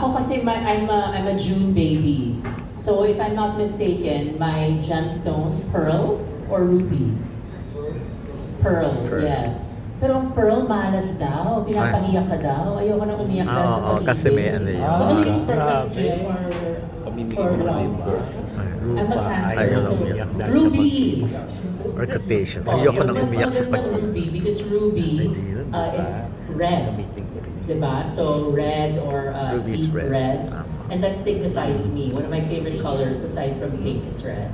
Ako kasi I'm a June baby. So if I'm not mistaken, my gemstone, pearl or ruby? Pearl, yes. Pero ang pearl malas daw, pinapahiyak ka daw. Ayoko na umiyak dahil sa pag-ibig. kasi may ano yun. So ano yung perfect Grabe. gem for love? I'm a Cancer. Ayaw So, lang umiyak. ruby. Or quotation. Ayoko nang umiyak sa Mas maganda pag-ibig. ruby because ruby is red. Diba? So red or Ruby is deep red. red. Tama. And that signifies me. One of my favorite colors aside from pink is red.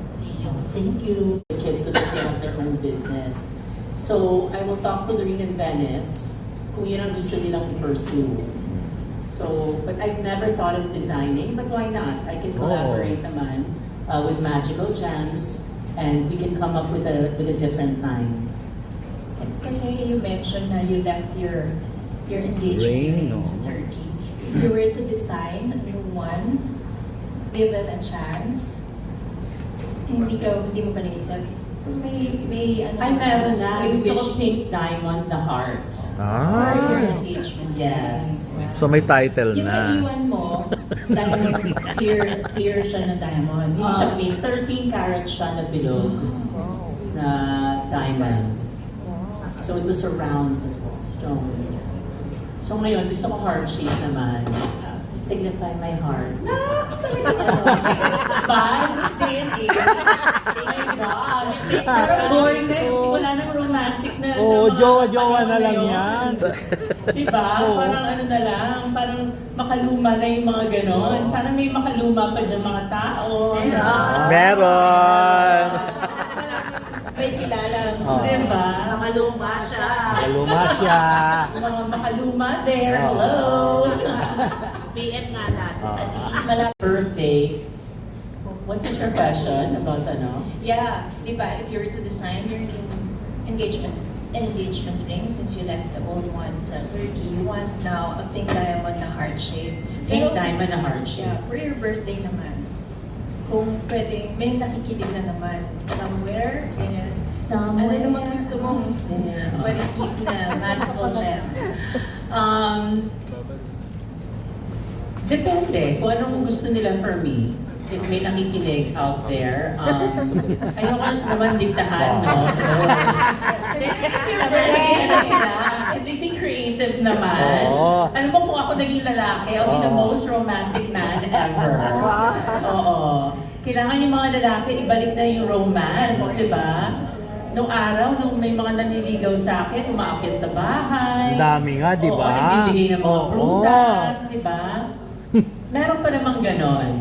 Thank you. The kids so that they have their own business. So I will talk to Doreen and Venice kung yun ang gusto nilang i-pursue. So, but I've never thought of designing, but why not? I can collaborate naman with Magical Gems and we can come up with a different line. Kasi you mentioned na you left your engagement ring sa Turkey. If you were to design a new one, given a chance, hindi mo pa naisip, may ano, Ay, meron na. may Gusto ko wish pink diamond na heart. for your Ah, engagement. Yes. so may title Yung na. naiwan mo, diamond, clear siya na diamond. Hindi siya pink. 13 karat siya na bilog na diamond. So it was a round stone. So ngayon, gusto ko heart shape naman. To signify my heart. Bye, this day and age. Oh my gosh. Parang boring na yun. Wala nang romantic na sa Oo, mga jowa-jowa na panahon lang yun. yan. Diba? Parang ano na lang, parang makaluma na yung mga ganon. Sana may makaluma pa dyan mga tao. Meron! May kilala mo. Oh. Diba? Makaluma siya. Kaluma siya. Mga makaluma there. Oh. Hello. PM nga natin. Oh. At least malapit. Birthday. What is your question about ano? Yeah, di ba, if you were to design your new engagement ring, since you left the old one sa Turkey, you want now a pink diamond na heart shape. Pink diamond na heart shape. Yeah, for your birthday naman, kung pwedeng, may nakikinig na naman, somewhere in, ano naman gusto mong ma-receive na magical gem? Depende kung anong gusto nila for me. If may nakikinig out there, ayoko naman diktahan, no? Kasi naging ano sila, they be creative naman. Oo. Alam mo kung ako naging lalaki, I'll be the Oo. most romantic man ever. Oo. Kailangan yung mga lalaki, ibalik na yung romance, di ba? Nung araw, nung may mga naniligaw sa akin, umaakyat sa bahay. Ang dami nga, di ba? Oo, nagbibigay ng mga Oo. prutas, di ba? Meron pa namang ganon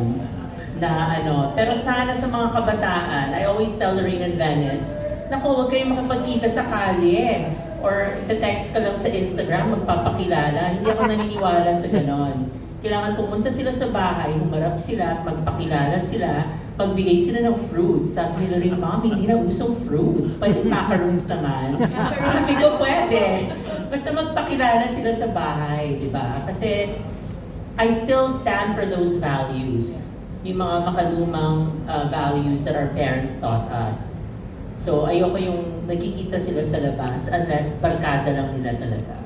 na ano. Pero sana sa mga kabataan, I always tell Doreen and Venice, naku, huwag kayong makapagkita sa kalye. Or ite-text ka lang sa Instagram, magpapakilala. Hindi ako naniniwala sa ganon. Kailangan pumunta sila sa bahay, humarap sila, magpakilala sila, magbigay sila ng fruits. Sabi nila rin, Mom, hindi na usong fruits. Pwede macaroons naman. Sabi ko, pwede. Basta magpakilala sila sa bahay, di ba? Kasi I still stand for those values. Yung mga makalumang values that our parents taught us. So ayoko yung nagkikita sila sa labas unless barkada lang nila talaga.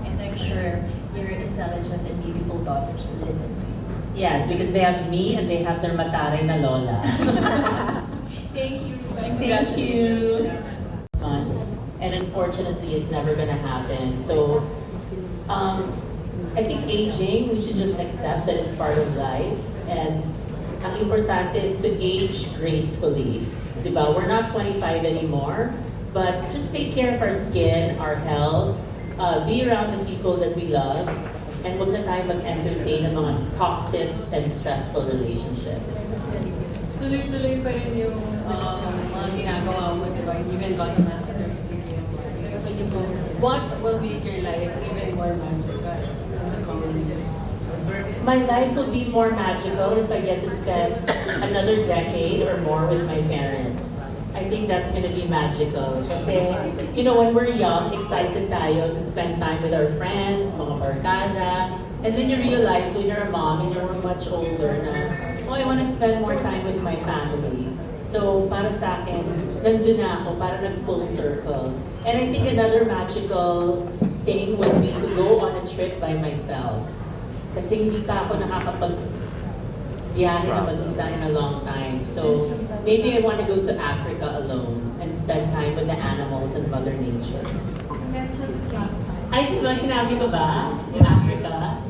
And I'm sure your intelligent and beautiful daughters will listen to you. Yes, because they have me and they have their mataray na lola. Thank you. Thank you. Months. And unfortunately, it's never gonna happen. So, I think aging, we should just accept that it's part of life. And ang importante is to age gracefully. Diba? We're not 25 anymore, but just take care of our skin, our health, be around the people that we love, and huwag na tayo mag-entertain ng mga toxic and stressful relationships. Tuloy-tuloy pa rin yung mga ginagawa mo, di ba? Even got a master's degree. So, what will make your life even more magical? My life will be more magical if I get to spend another decade or more with my parents. I think that's gonna be magical. Kasi, you know, when we're young, excited tayo to spend time with our friends, mga barkada. And then you realize when you're a mom and you're much older na, oh, I wanna spend more time with my family. So, para sa akin, nandun na ako, para nag-full circle. And I think another magical thing would be to go on a trip by myself. Kasi hindi pa ako biyahe na mag-isa in a long time. So, maybe I want to go to Africa alone and spend time with the animals and Mother Nature. Ay, di ba? Sinabi ko ba? Yung Africa?